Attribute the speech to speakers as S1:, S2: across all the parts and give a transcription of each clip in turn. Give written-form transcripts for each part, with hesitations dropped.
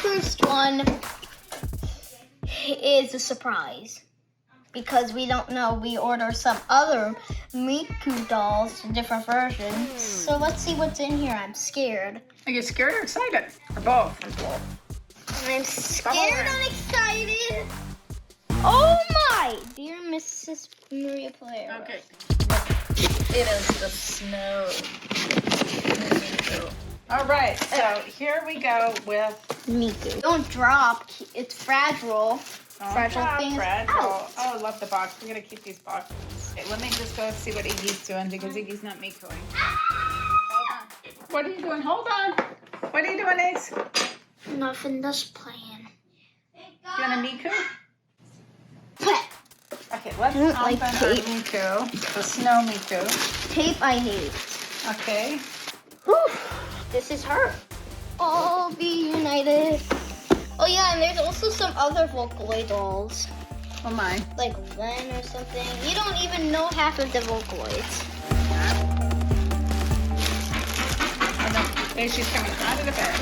S1: first one is a surprise because we don't know. We ordered some other Miku dolls, different versions. So let's see what's in here. I'm scared.
S2: Are you scared or excited? Or both?
S1: I'm scared and excited. Oh my! Dear Mrs. Maria Player.
S2: Okay. It is the Snow Miku. All right, so here we go with
S1: Miku. Don't drop. It's fragile. Fragile things.
S2: Fragile.
S1: Out.
S2: Oh, I love the box. We're going to keep these boxes. Okay, let me just go see what Iggy's doing because Iggy's not Mikuing. Hold on. What are you doing? Hold on. What are you doing, Ace?
S1: Nothing, just playing.
S2: You want a Miku? Okay, let's open our Miku. The Snow Miku.
S1: Tape I hate.
S2: Okay.
S1: Whew. This is her. All be united. Oh yeah, and there's also some other Vocaloid dolls.
S2: Oh my.
S1: Like Ren or something. You don't even know half of the Vocaloids.
S2: Oh no. There she's coming out of the bed.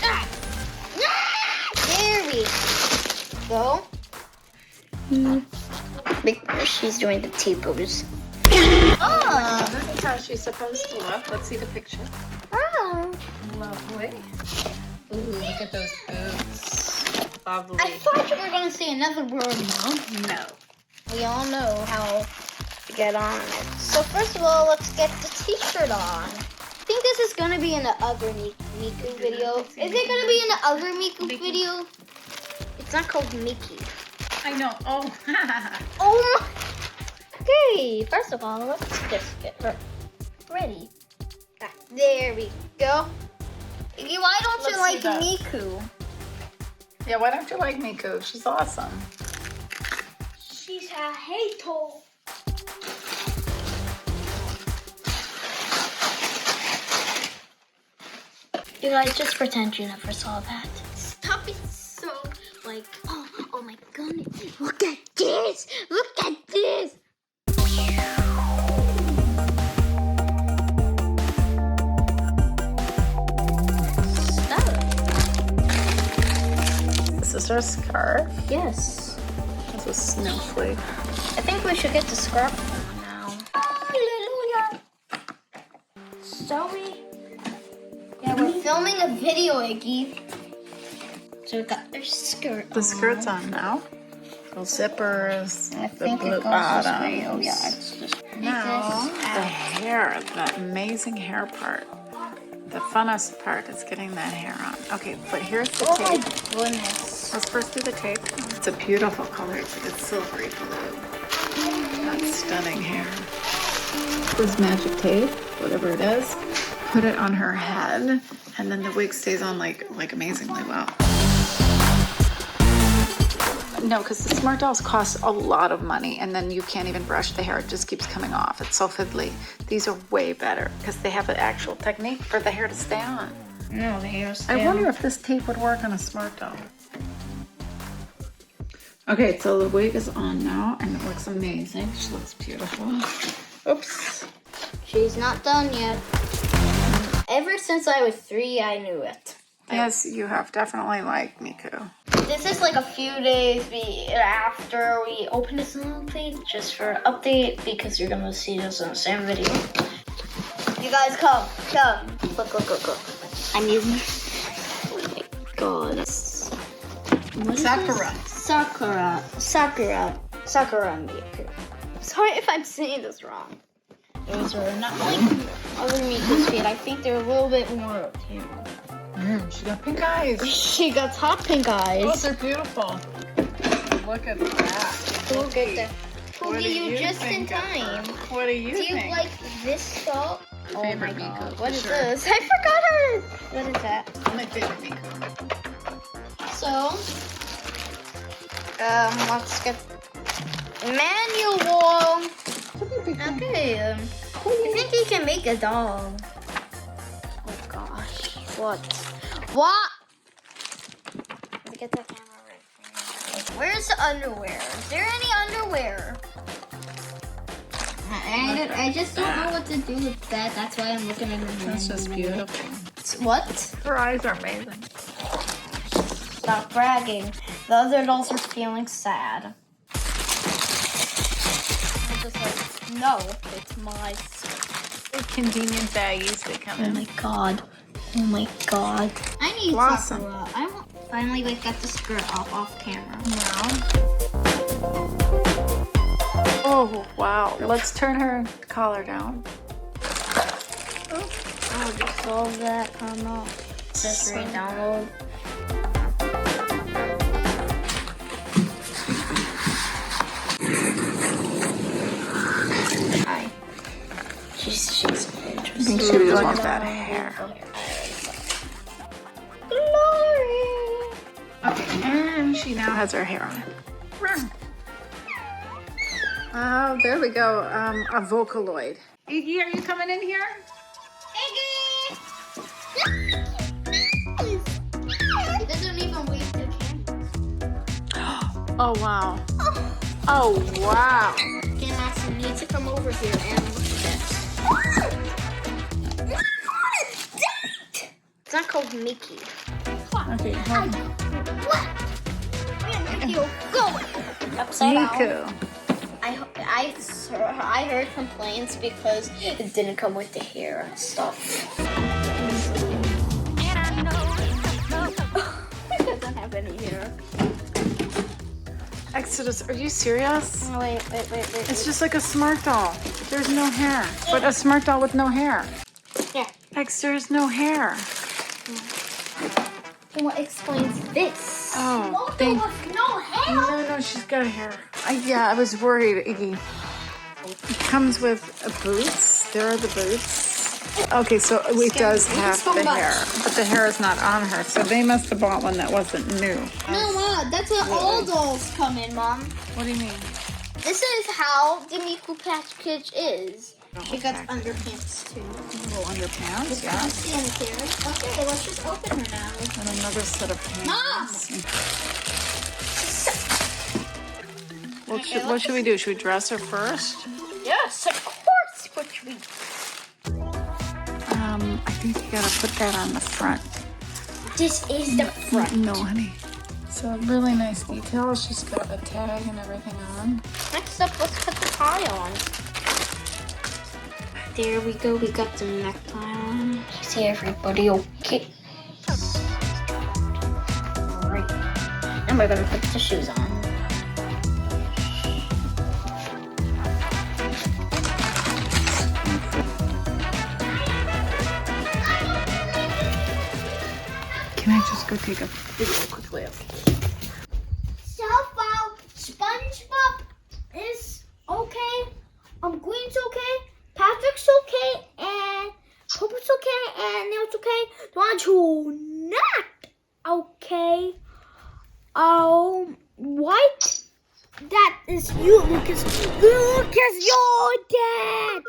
S1: Ah. There we go. She's doing the T-pose.
S2: Oh, this is how she's supposed to look. Let's see the picture.
S1: Oh.
S2: Lovely. Ooh, look at those boobs. Lovely.
S1: I thought you were going to say another word, Mom.
S2: No.
S1: We all know how to get on it. So first of all, let's get the t-shirt on. I think this is going to be in the other Miku video. Is it going to be in the other Miku video? It's not called Mickey.
S2: I know. Oh.
S1: Oh my. Okay, first of all, let's just get her ready. Ah, there we go. Why don't you like Miku?
S2: Yeah, why don't you like Miku? She's awesome.
S1: She's a hater. You guys just pretend you never saw that. Stop it so like, oh my goodness. Look at this. Look at this.
S2: This is her scarf.
S1: Yes.
S2: This is snowflake.
S1: I think we should get the scarf on now. Hallelujah. Sorry. Yeah, we're filming a video, Iggy. So we got their skirt.
S2: The skirt's on now. Little zippers.
S1: I
S2: the
S1: think
S2: blue
S1: it goes this way.
S2: bottoms.
S1: Oh yeah, it's just
S2: Now the hair, the amazing hair part. The funnest part is getting that hair on. Okay, but here's the
S1: Oh
S2: tape.
S1: my goodness.
S2: Let's first do the tape. It's a beautiful color. It's like a silvery blue. That's stunning hair. This magic tape, whatever it is, put it on her head, and then the wig stays on like amazingly well. No, because the Smart Dolls cost a lot of money, and then you can't even brush the hair. It just keeps coming off. It's so fiddly. These are way better because they have an actual technique for the hair to stay on.
S1: No, the hair's
S2: I wonder if this tape would work on a Smart Doll. Okay, so the wig is on now, and it looks amazing. She looks beautiful. Oops.
S1: She's not done yet. Ever since I was 3, I knew it.
S2: Yes, you have definitely liked Miku.
S1: This is like a few days after we open this little thing, just for an update, because you're gonna see this in the same video. You guys come. Look. I'm using. Oh my god. What is
S2: Sakura.
S1: This? Sakura Miku. Sorry if I'm saying this wrong. Those are not like other Miku's feet. I think they're a little bit more tame.
S2: She got pink eyes.
S1: She got top pink eyes.
S2: Those are beautiful. Look at that.
S1: Look at that.
S2: What
S1: Poogie,
S2: do
S1: you just
S2: think
S1: in
S2: of
S1: time.
S2: that? What do you
S1: Do you
S2: think?
S1: like this doll? Oh my
S2: Favorite
S1: god.
S2: Miku,
S1: What
S2: for
S1: is
S2: sure.
S1: this? I forgot her. What is that?
S2: My favorite Miku.
S1: So, let's get manual. Okay, I think you can make a doll. Oh gosh. What? Let me get the camera right here. Where's the underwear? Is there any underwear? I just don't know what to do with that. That's why I'm looking at the
S2: That's just beautiful.
S1: What?
S2: Her eyes are amazing.
S1: Stop bragging. The other dolls are feeling sad. I'm just like, no, it's my skirt.
S2: Convenient baggies they come
S1: Oh
S2: in.
S1: my god. Oh my god. I need
S2: Blossom.
S1: Sakura. I finally got the skirt off camera.
S2: Oh, wow. Let's turn her collar down.
S1: Oh, just solve that. Come on. Just re-download. Hi. She's interesting.
S2: I think she would want that hair.
S1: Glory.
S2: Okay, and she now has her hair on. Oh, there we go. A Vocaloid. Iggy, are you coming in here?
S1: Iggy! It doesn't even wave to camera.
S2: Oh, wow. Oh, wow.
S1: Okay, Max, you need to come over here and look at this. It's not called Mickey.
S2: Okay, hold on.
S1: What? Mickey will go upside down.
S2: Miku.
S1: I heard complaints because it didn't come with the hair and stuff. It doesn't have any hair.
S2: Exodus, are you serious?
S1: Oh, wait.
S2: It's just like a smart doll. There's no hair. But a smart doll with no hair.
S1: Yeah.
S2: There's no hair.
S1: What explains this?
S2: Oh,
S1: There was no hair.
S2: No, she's got hair. Yeah, I was worried, Iggy. It comes with boots. There are the boots. Okay, so it does have the hair, but the hair is not on her. So they must have bought one that wasn't new.
S1: No, Mom, that's what all dolls come in, Mom.
S2: What do you mean?
S1: This is how the Miku package is. She got
S2: Okay.
S1: underpants too.
S2: Little underpants, yeah.
S1: See in here. Okay, let's just open her now.
S2: And another set of pants. What should we do? Should we dress her first?
S1: Yes, of course. What should we?
S2: I think you gotta put that on the front.
S1: This is the front.
S2: No, honey. So really nice detail. She's got a tag and everything on.
S1: Next up, let's put the tie on. There we go. We got the necktie on. See everybody okay? Alright. And we're gonna put the shoes on.
S2: Can I just go take a video quickly?
S1: Self out. SpongeBob is okay. Green's okay. Patrick's okay. And Hope's okay. And Neil's okay. The ones who not okay. What? That is you, Lucas. Lucas, you're dead.